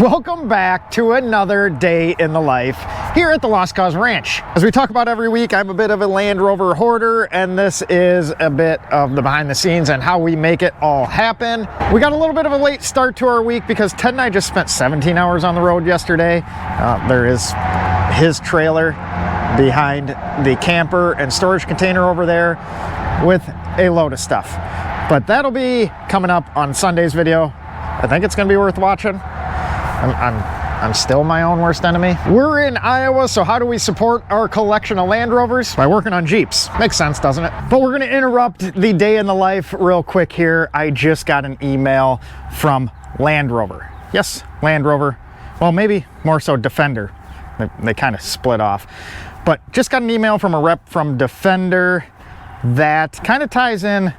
Welcome back to another day in the life here at the Lost Cause Ranch. As we talk about every week, I'm a bit of a Land Rover hoarder, and this is a bit of the behind the scenes and how we make it all happen. We got a little bit of a late start to our week because Ted and I just spent 17 hours on the road yesterday. There is his trailer behind the camper and storage container over there with a load of stuff. But that'll be coming up on Sunday's video. I think it's gonna be worth watching. I'm still my own worst enemy. We're in Iowa, so how do we support our collection of Land Rovers? By working on Jeeps. Makes sense, doesn't it? But we're gonna interrupt the day in the life real quick here. I just got an email from Land Rover. Yes, Land Rover. Well, maybe more so Defender. They kind of split off. But just got an email from a rep from Defender that kind of ties in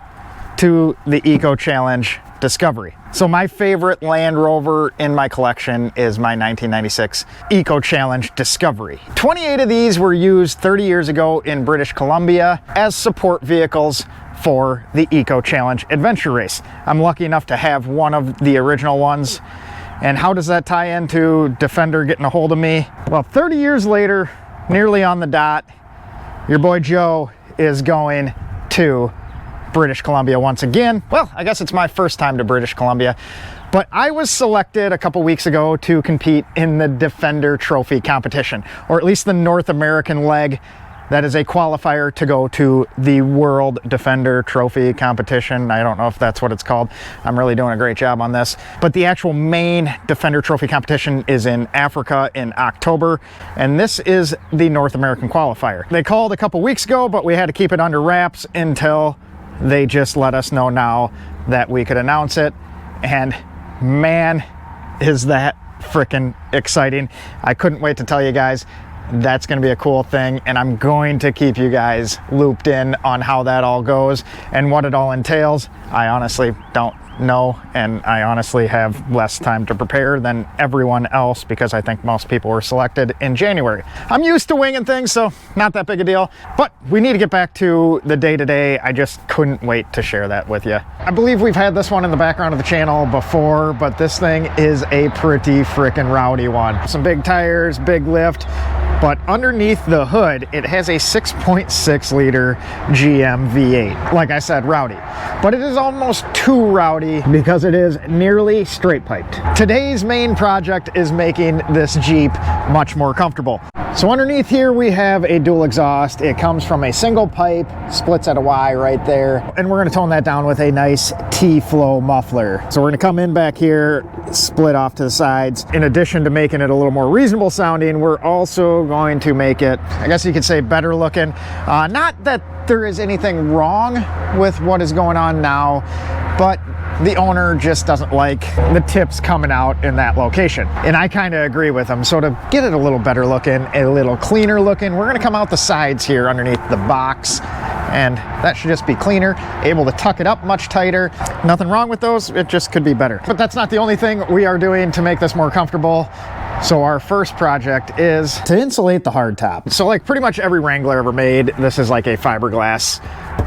to the Eco Challenge Discovery. So my favorite Land Rover in my collection is my 1996 Eco Challenge Discovery. 28 of these were used 30 years ago in British Columbia as support vehicles for the Eco Challenge Adventure Race. I'm lucky enough to have one of the original ones. And how does that tie into Defender getting a hold of me? Well, 30 years later, nearly on the dot, your boy Joe is going to British Columbia once again. Well, I guess it's my first time to British Columbia, but I was selected a couple weeks ago to compete in the Defender Trophy competition, or at least the North American leg. That is a qualifier to go to the World Defender Trophy competition. I don't know if that's what it's called. I'm really doing a great job on this. But the actual main Defender Trophy competition is in Africa in October, and this is the North American qualifier. They called a couple weeks ago, but we had to keep it under wraps until they just let us know now that we could announce it. And man, is that freaking exciting. I couldn't wait to tell you guys. That's going to be a cool thing, and I'm going to keep you guys looped in on how that all goes and what it all entails. I honestly don't know, and I honestly have less time to prepare than everyone else because I think most people were selected in January. I'm used to winging things, so not that big a deal, but we need to get back to the day-to-day. I just couldn't wait to share that with you. I believe we've had this one in the background of the channel before, but this thing is a pretty freaking rowdy one. Some big tires, big lift, but underneath the hood, it has a 6.6 liter GM V8. Like I said, rowdy. But it is almost too rowdy because it is nearly straight piped. Today's main project is making this Jeep much more comfortable. So underneath here we have a dual exhaust. It comes from a single pipe, splits at a Y right there. And we're gonna tone that down with a nice T-flow muffler. So we're gonna come in back here, split off to the sides. In addition to making it a little more reasonable sounding, we're also going to make it, I guess you could say, better looking. Not that there is anything wrong with what is going on now, but the owner just doesn't like the tips coming out in that location. And I kind of agree with him. So to get it a little better looking, a little cleaner looking, we're gonna come out the sides here underneath the box, and that should just be cleaner, able to tuck it up much tighter. Nothing wrong with those, it just could be better. But that's not the only thing we are doing to make this more comfortable. So our first project is to insulate the hardtop. So like pretty much every Wrangler ever made, this is like a fiberglass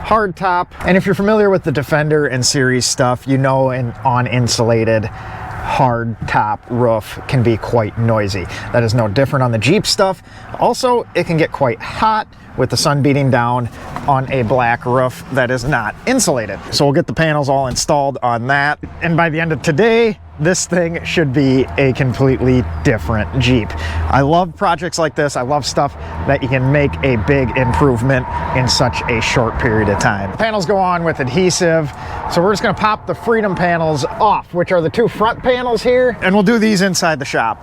hardtop. And if you're familiar with the Defender and series stuff, you know an uninsulated hardtop roof can be quite noisy. That is no different on the Jeep stuff. Also, it can get quite hot with the sun beating down on a black roof that is not insulated. So we'll get the panels all installed on that. And by the end of today, this thing should be a completely different Jeep. I love projects like this. I love stuff that you can make a big improvement in such a short period of time. Panels go on with adhesive. So we're just gonna pop the Freedom panels off, which are the two front panels here, and we'll do these inside the shop.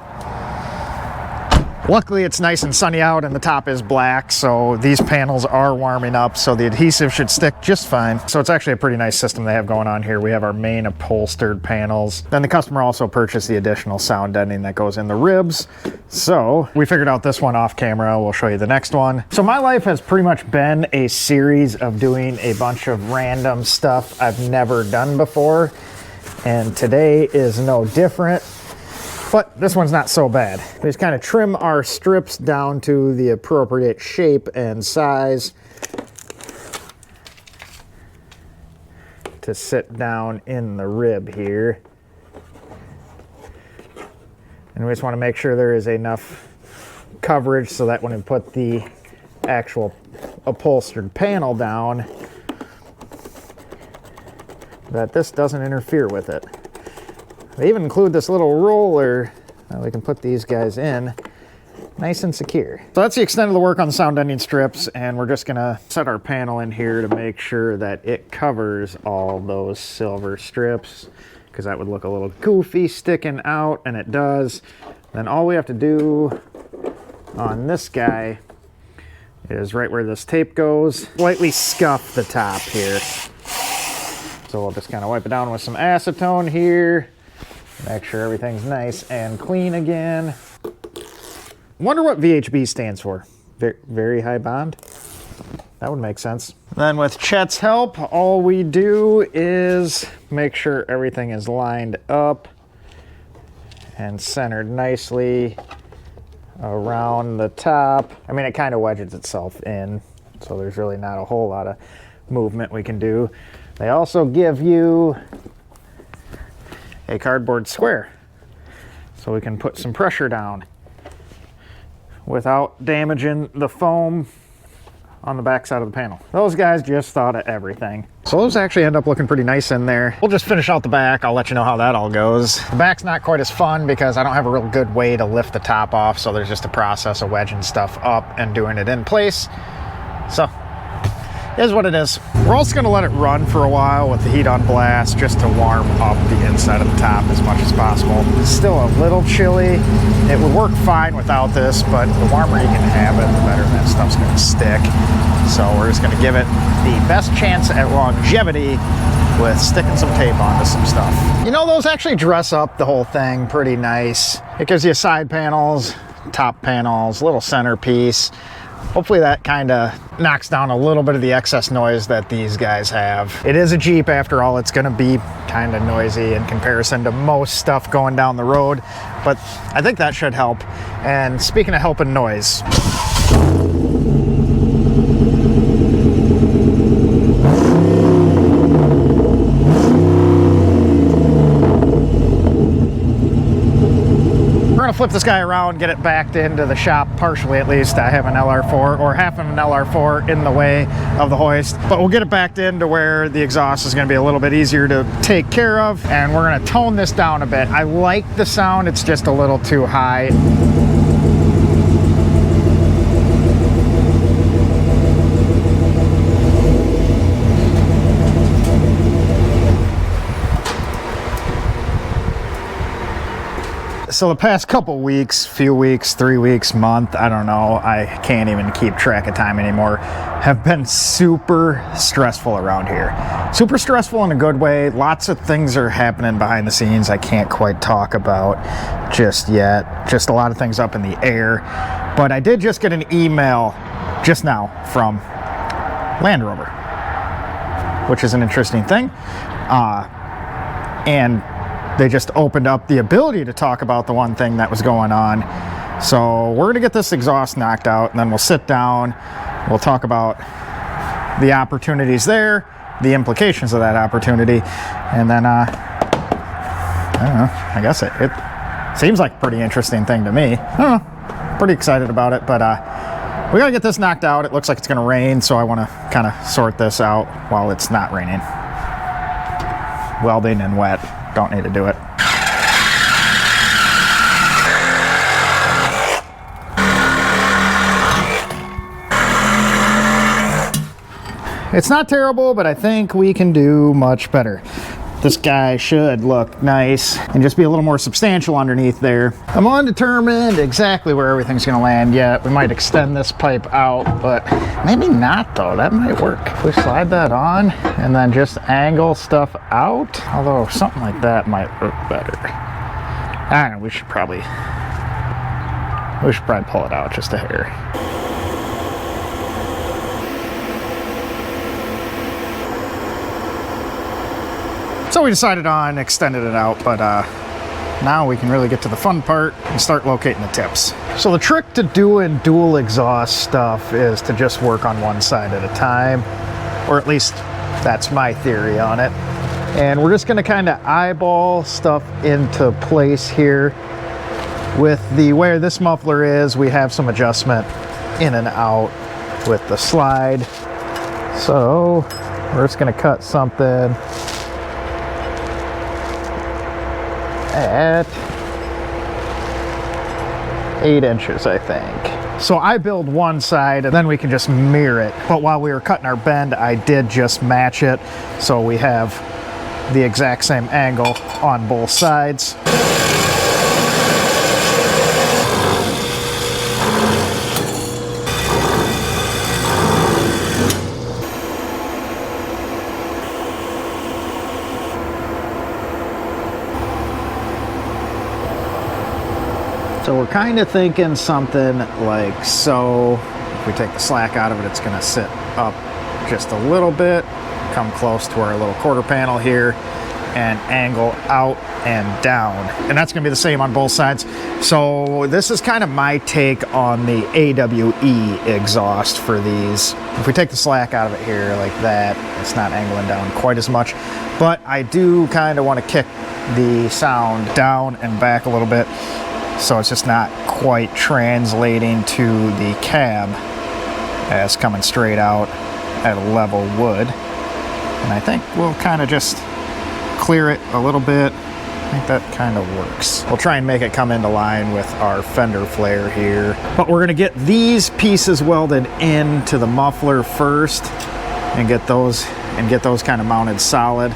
Luckily, it's nice and sunny out and the top is black, so these panels are warming up, so the adhesive should stick just fine. So it's actually a pretty nice system they have going on here. We have our main upholstered panels. Then the customer also purchased the additional sound deadening that goes in the ribs. So we figured out this one off camera. We'll show you the next one. So my life has pretty much been a series of doing a bunch of random stuff I've never done before, and today is no different. But this one's not so bad. We just kind of trim our strips down to the appropriate shape and size to sit down in the rib here. And we just want to make sure there is enough coverage so that when we put the actual upholstered panel down, that this doesn't interfere with it. They even include this little roller that we can put these guys in nice and secure. So that's the extent of the work on the sound deadening strips, and we're just gonna set our panel in here to make sure that it covers all those silver strips, because that would look a little goofy sticking out, and it does. Then all we have to do on this guy is right where this tape goes, slightly scuff the top here. So we'll just kind of wipe it down with some acetone here, make sure everything's nice and clean again. Wonder what VHB stands for. Very high bond? That would make sense. Then with Chet's help, all we do is make sure everything is lined up and centered nicely around the top. I mean, it kind of wedges itself in, so there's really not a whole lot of movement we can do. They also give you a cardboard square, so we can put some pressure down without damaging the foam on the back side of the panel. Those guys just thought of everything. So those actually end up looking pretty nice in there. We'll just finish out the back. I'll let you know how that all goes. The back's not quite as fun because I don't have a real good way to lift the top off, so there's just a process of wedging stuff up and doing it in place. So, it is what it is. We're also gonna let it run for a while with the heat on blast just to warm up the inside of the top as much as possible. It's still a little chilly. It would work fine without this, but the warmer you can have it, the better that stuff's gonna stick. So we're just gonna give it the best chance at longevity with sticking some tape onto some stuff. You know, those actually dress up the whole thing pretty nice. It gives you side panels, top panels, little centerpiece. Hopefully that kind of knocks down a little bit of the excess noise that these guys have. It is a Jeep after all. It's going to be kind of noisy in comparison to most stuff going down the road, but I think that should help. And speaking of helping noise, we're gonna flip this guy around, get it backed into the shop, partially at least. I have an LR4 or half of an LR4 in the way of the hoist, but we'll get it backed into where the exhaust is gonna be a little bit easier to take care of, and we're gonna tone this down a bit. I like the sound, it's just a little too high. So the past couple weeks, few weeks, 3 weeks, month, I don't know, I can't even keep track of time anymore, have been super stressful around here. Super stressful in a good way. Lots of things are happening behind the scenes I can't quite talk about just yet. Just a lot of things up in the air. But I did just get an email just now from Land Rover, which is an interesting thing. And they just opened up the ability to talk about the one thing that was going on. So we're gonna get this exhaust knocked out, and then we'll sit down, we'll talk about the opportunities there, the implications of that opportunity, and then I don't know, I guess it seems like a pretty interesting thing to me. I don't know, pretty excited about it, but we gotta get this knocked out. It looks like it's gonna rain, so I wanna kind of sort this out while it's not raining. Welding and wet. Don't need to do it. It's not terrible, but I think we can do much better. This guy should look nice and just be a little more substantial underneath there. I'm undetermined exactly where everything's gonna land yet. We might extend this pipe out, but maybe not though. That might work. If we slide that on and then just angle stuff out, although something like that might work better. I don't know, we should probably pull it out just a hair. So we decided on extending it out, but now we can really get to the fun part and start locating the tips. So the trick to doing dual exhaust stuff is to just work on one side at a time, or at least that's my theory on it. And we're just gonna kind of eyeball stuff into place here With the where this muffler is, we have some adjustment in and out with the slide. So we're just gonna cut something at 8 inches, I think. So I build one side and then we can just mirror it. But while we were cutting our bend, I did just match it. So we have the exact same angle on both sides. So we're kind of thinking something like so. If we take the slack out of it, it's going to sit up just a little bit, come close to our little quarter panel here, and angle out and down. And that's going to be the same on both sides. So this is kind of my take on the AWE exhaust for these. If we take the slack out of it here like that, it's not angling down quite as much. But I do kind of want to kick the sound down and back a little bit, so it's just not quite translating to the cab as coming straight out at a level would. And I think we'll kind of just clear it a little bit. I think that kind of works. We'll try and make it come into line with our fender flare here. But we're gonna get these pieces welded into the muffler first and get those kind of mounted solid,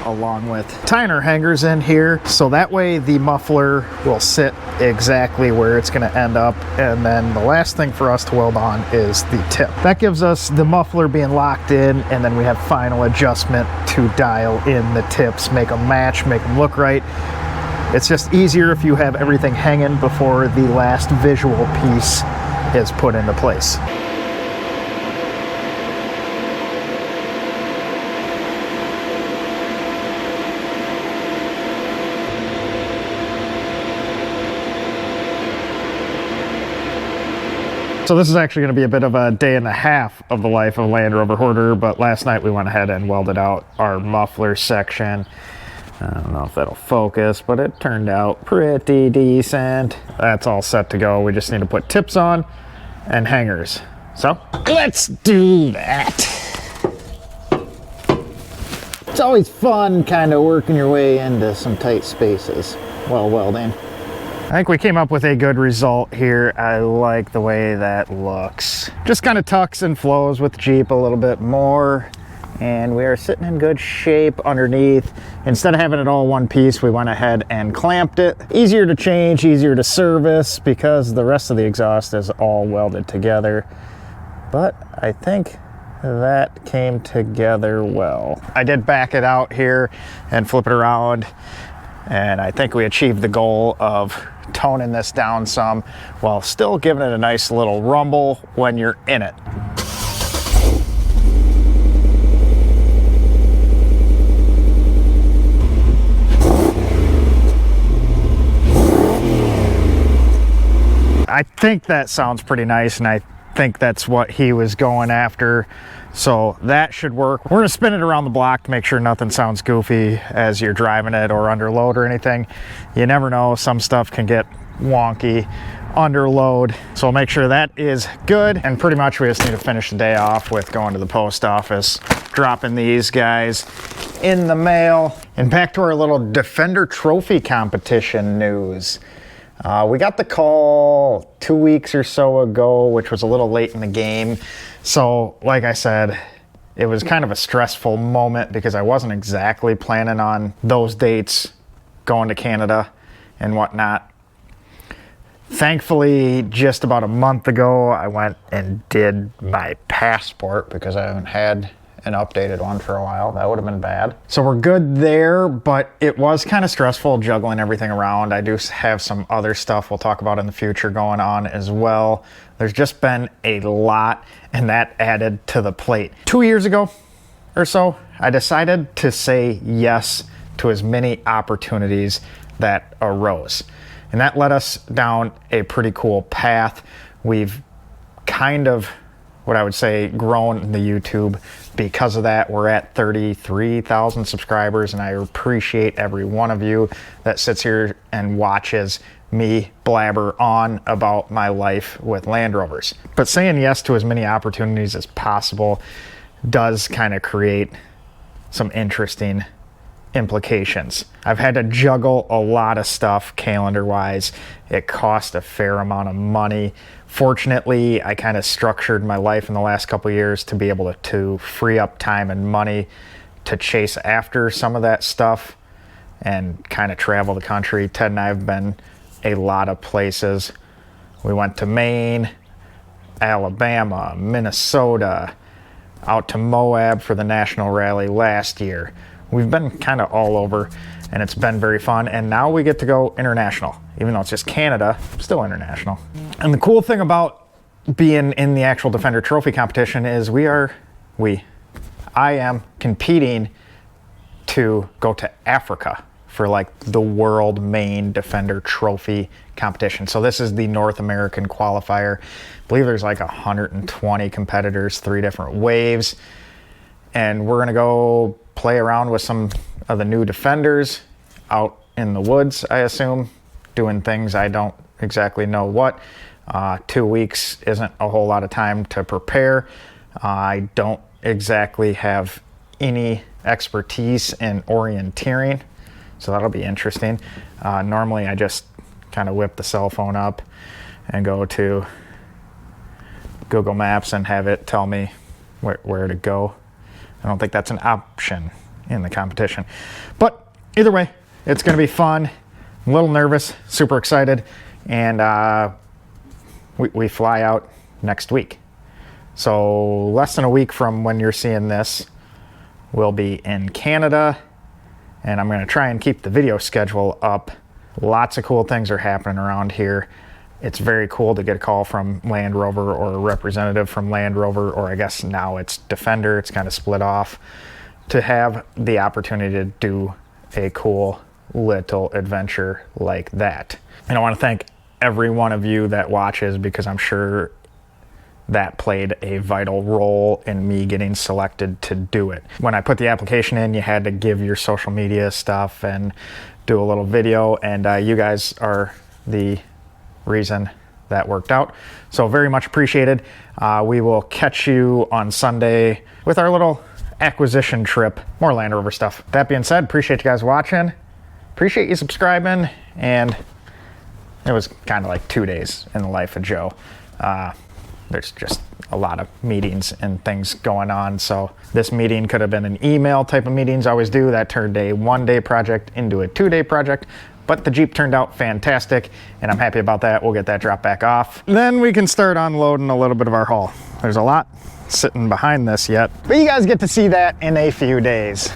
along with tying our hangers in here, so that way the muffler will sit exactly where it's going to end up. And then the last thing for us to weld on is the tip. That gives us the muffler being locked in, and then we have final adjustment to dial in the tips, make them match, make them look right. It's just easier if you have everything hanging before the last visual piece is put into place. So this is actually going to be a bit of a day and a half of the life of Land Rover Hoarder, but last night we went ahead and welded out our muffler section. I don't know if that'll focus, but it turned out pretty decent. That's all set to go. We just need to put tips on and hangers. So let's do that. It's always fun kind of working your way into some tight spaces while welding. I think we came up with a good result here. I like the way that looks. Just kind of tucks and flows with the Jeep a little bit more. And we are sitting in good shape underneath. Instead of having it all one piece, we went ahead and clamped it. Easier to change, easier to service, because the rest of the exhaust is all welded together. But I think that came together well. I did back it out here and flip it around, and I think we achieved the goal of toning this down some while still giving it a nice little rumble when you're in it. I think that sounds pretty nice, and I think that's what he was going after. So that should work. We're gonna spin it around the block to make sure nothing sounds goofy as you're driving it or under load or anything. You never know, some stuff can get wonky under load. So we'll make sure that is good. And pretty much we just need to finish the day off with going to the post office, dropping these guys in the mail. And back to our little Defender Trophy competition news. We got the call 2 weeks or so ago, which was a little late in the game. So, like I said, it was kind of a stressful moment because I wasn't exactly planning on those dates going to Canada and whatnot. Thankfully, just about a month ago, I went and did my passport because I haven't had an updated one for a while. That would have been bad. So we're good there, but it was kind of stressful juggling everything around. I do have some other stuff we'll talk about in the future going on as well. There's just been a lot, and that added to the plate. 2 years ago or so, I decided to say yes to as many opportunities that arose. And that led us down a pretty cool path. We've kind of, what I would say, grown in the YouTube. Because of that, we're at 33,000 subscribers, and I appreciate every one of you that sits here and watches me blabber on about my life with Land Rovers. But saying yes to as many opportunities as possible does kind of create some interesting implications. I've had to juggle a lot of stuff calendar-wise. It cost a fair amount of money. Fortunately, I kind of structured my life in the last couple of years to be able to free up time and money to chase after some of that stuff and kind of travel the country. Ted and I have been a lot of places. We went to Maine, Alabama, Minnesota, out to Moab for the national rally last year. We've been kind of all over, and it's been very fun. And now we get to go international. Even though it's just Canada, still international. And the cool thing about being in the actual Defender Trophy competition is I am competing to go to Africa for like the World Main Defender Trophy competition. So this is the North American qualifier. I believe there's like 120 competitors, 3 different waves. And we're gonna go play around with some of the new Defenders out in the woods, I assume, doing things I don't exactly know what. 2 weeks isn't a whole lot of time to prepare. I don't exactly have any expertise in orienteering, so that'll be interesting. Normally I just kind of whip the cell phone up and go to Google Maps and have it tell me where to go. I don't think that's an option in the competition. But either way, it's going to be fun. I'm a little nervous, super excited, and we fly out next week. So less than a week from when you're seeing this, we'll be in Canada, and I'm going to try and keep the video schedule up. Lots of cool things are happening around here. It's very cool to get a call from Land Rover or a representative from Land Rover, or I guess now it's Defender, it's kind of split off, to have the opportunity to do a cool little adventure like that. And I want to thank every one of you that watches, because I'm sure that played a vital role in me getting selected to do it. When I put the application in, you had to give your social media stuff and do a little video, and you guys are the reason that worked out. So very much appreciated. We will catch you on Sunday with our little acquisition trip, more Land Rover stuff. That being said, appreciate you guys watching. Appreciate you subscribing, and it was kind of like 2 days in the life of Joe. There's just a lot of meetings and things going on. So this meeting could have been an email type of meetings I always do. That turned a 1-day project into a 2-day project. But the Jeep turned out fantastic, and I'm happy about that. We'll get that dropped back off. Then we can start unloading a little bit of our haul. There's a lot sitting behind this yet, but you guys get to see that in a few days.